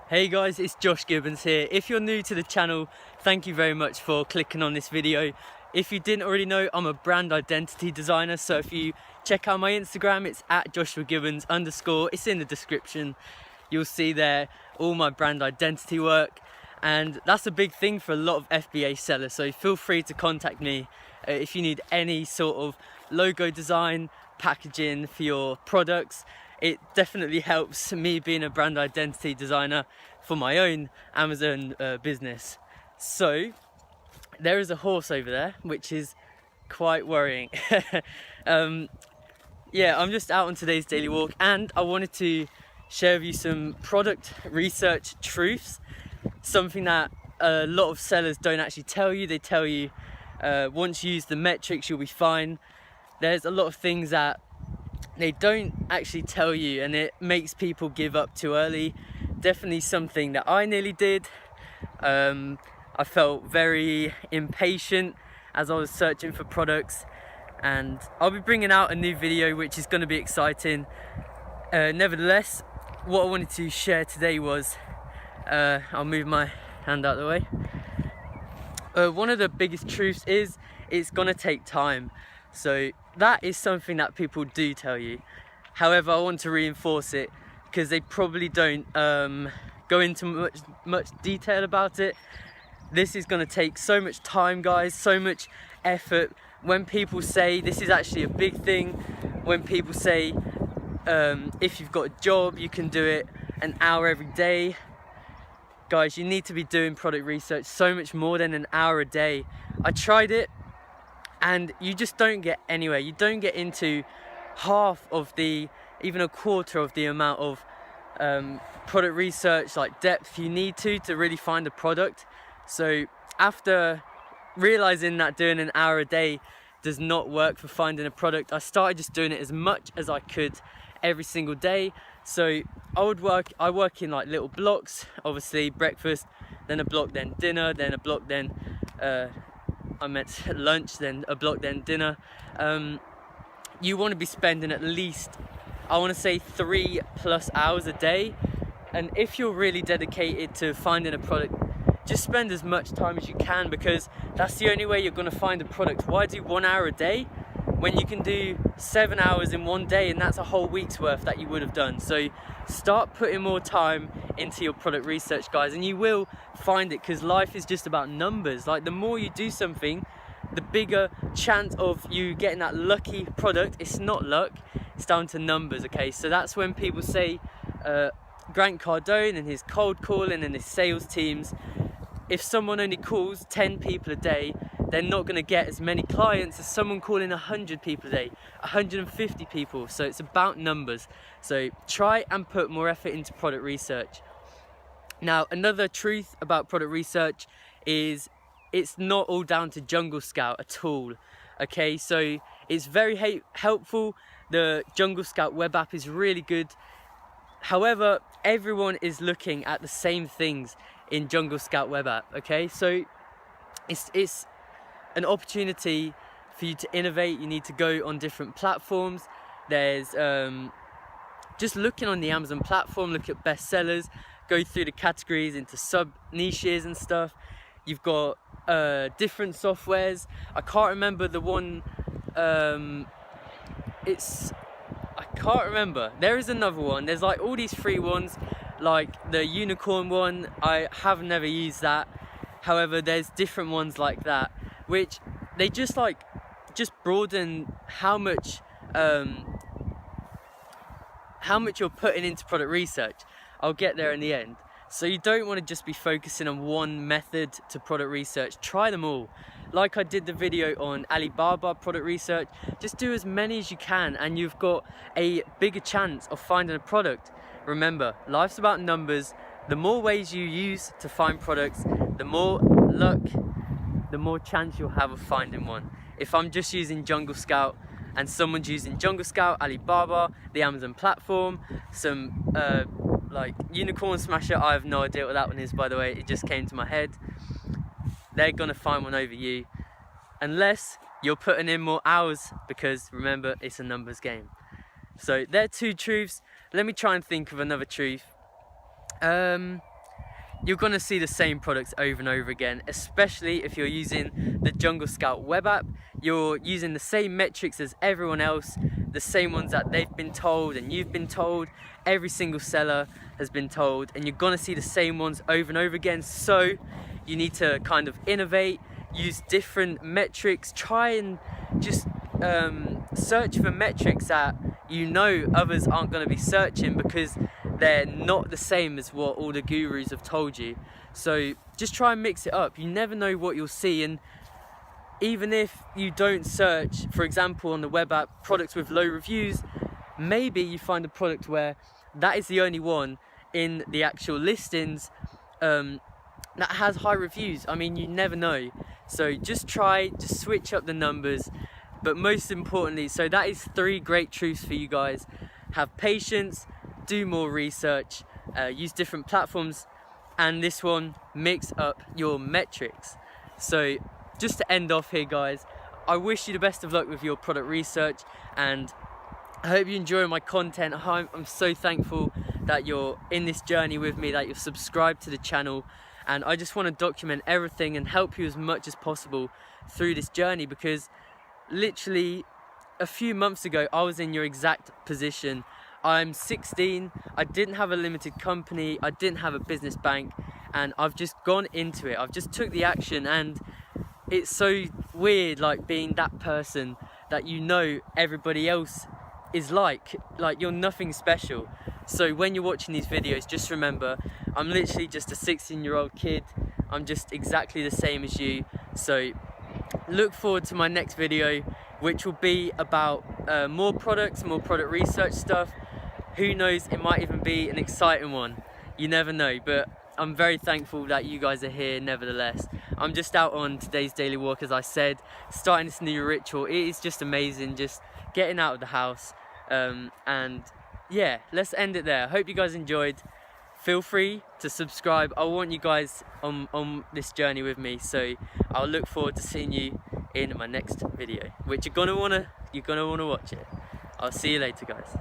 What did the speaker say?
Hey guys, it's Josh Gibbons here. If you're new to the channel, thank you very much for clicking on this video. If you didn't already know, I'm a brand identity designer, so if you check out my Instagram, it's at @JoshuaGibbons_. It's in the description. You'll see there all my brand identity work, and that's a big thing for a lot of FBA sellers, so feel free to contact me if you need any sort of logo design, packaging for your products. It definitely helps me being a brand identity designer for my own Amazon business. So there is a horse over there, which is quite worrying. Yeah, I'm just out on today's daily walk, and I wanted to share with you some product research truths, something that a lot of sellers don't actually tell you. They tell you once you use the metrics you'll be fine. There's a lot of things that they don't actually tell you, and it makes people give up too early. Definitely something that I nearly did. I felt very impatient as I was searching for products, and I'll be bringing out a new video which is going to be exciting. Nevertheless, what I wanted to share today was, I'll move my hand out of the way. One of the biggest truths is it's going to take time. So that is something that people do tell you. However, I want to reinforce it because they probably don't go into much detail about it. This is going to take so much time, guys, so much effort. When people say, this is actually a big thing, when people say if you've got a job you can do it an hour every day. Guys, you need to be doing product research so much more than an hour a day. I tried it, and you just don't get anywhere. You don't get into half of even a quarter of the amount of product research, like depth, you need to really find a product. So after realizing that doing an hour a day does not work for finding a product, I started just doing it as much as I could every single day. So I work in like little blocks, obviously breakfast, then a block, then dinner, then a block, then I meant lunch, then a block, then dinner. You want to be spending at least, I want to say 3+ hours a day. And if you're really dedicated to finding a product, just spend as much time as you can, because that's the only way you're going to find a product. Why do 1 hour a day when you can do 7 hours in one day, and that's a whole week's worth that you would have done? So start putting more time into your product research, guys, and you will find it, because life is just about numbers. Like, the more you do something, the bigger chance of you getting that lucky product. It's not luck, it's down to numbers. Okay, so that's when people say Grant Cardone and his cold calling and his sales teams, if someone only calls 10 people a day, they're not going to get as many clients as someone calling 100 people a day, 150 people. So it's about numbers. So try and put more effort into product research. Now, another truth about product research is it's not all down to Jungle Scout at all. Okay, so it's very helpful. The Jungle Scout web app is really good. However, everyone is looking at the same things in Jungle Scout web app. Okay, so it's an opportunity for you to innovate. You need to go on different platforms. There's just looking on the Amazon platform, look at bestsellers, go through the categories into sub niches and stuff. You've got different softwares. I can't remember the one. I can't remember. There is another one. There's like all these free ones, like the unicorn one. I have never used that. However, there's different ones like that, which they just broaden how much you're putting into product research. I'll get there in the end. So you don't want to just be focusing on one method to product research. Try them all. Like I did the video on Alibaba product research, just do as many as you can, and you've got a bigger chance of finding a product. Remember, life's about numbers. The more ways you use to find products, the more luck, the more chance you'll have of finding one. If I'm just using Jungle Scout and someone's using Jungle Scout, Alibaba, the Amazon platform, some like Unicorn Smasher, I have no idea what that one is, by the way, it just came to my head. They're gonna find one over you, unless you're putting in more hours, because remember, it's a numbers game. So they're two truths. Let me try and think of another truth. you're gonna see the same products over and over again, especially if you're using the Jungle Scout web app. You're using the same metrics as everyone else, the same ones that they've been told and you've been told, every single seller has been told, and you're gonna see the same ones over and over again. So you need to kind of innovate, use different metrics, try and just search for metrics that you know others aren't going to be searching, because they're not the same as what all the gurus have told you. So just try and mix it up. You never know what you'll see, and even if you don't search, for example, on the web app, products with low reviews, maybe you find a product where that is the only one in the actual listings that has high reviews. I mean, you never know. So just switch up the numbers. But most importantly, so that is 3 great truths for you guys. Have patience, do more research, use different platforms, and this one, mix up your metrics. So just to end off here, guys, I wish you the best of luck with your product research, and I hope you enjoy my content. I'm so thankful that you're in this journey with me, that you're subscribed to the channel, and I just want to document everything and help you as much as possible through this journey, because literally a few months ago I was in your exact position. I'm 16, I didn't have a limited company, I didn't have a business bank, and I've just gone into it. I've just took the action, and it's so weird, like, being that person that you know everybody else is like you're nothing special. So when you're watching these videos, just remember, I'm literally just a 16-year-old kid. I'm just exactly the same as you. So look forward to my next video, which will be about more products, more product research stuff. Who knows, it might even be an exciting one. You never know, but I'm very thankful that you guys are here nevertheless. I'm just out on today's daily walk, as I said, starting this new ritual. It is just amazing, just getting out of the house. And yeah, let's end it there. I hope you guys enjoyed. Feel free to subscribe. I want you guys on this journey with me, so I'll look forward to seeing you in my next video, which you're gonna wanna watch it. I'll see you later, guys.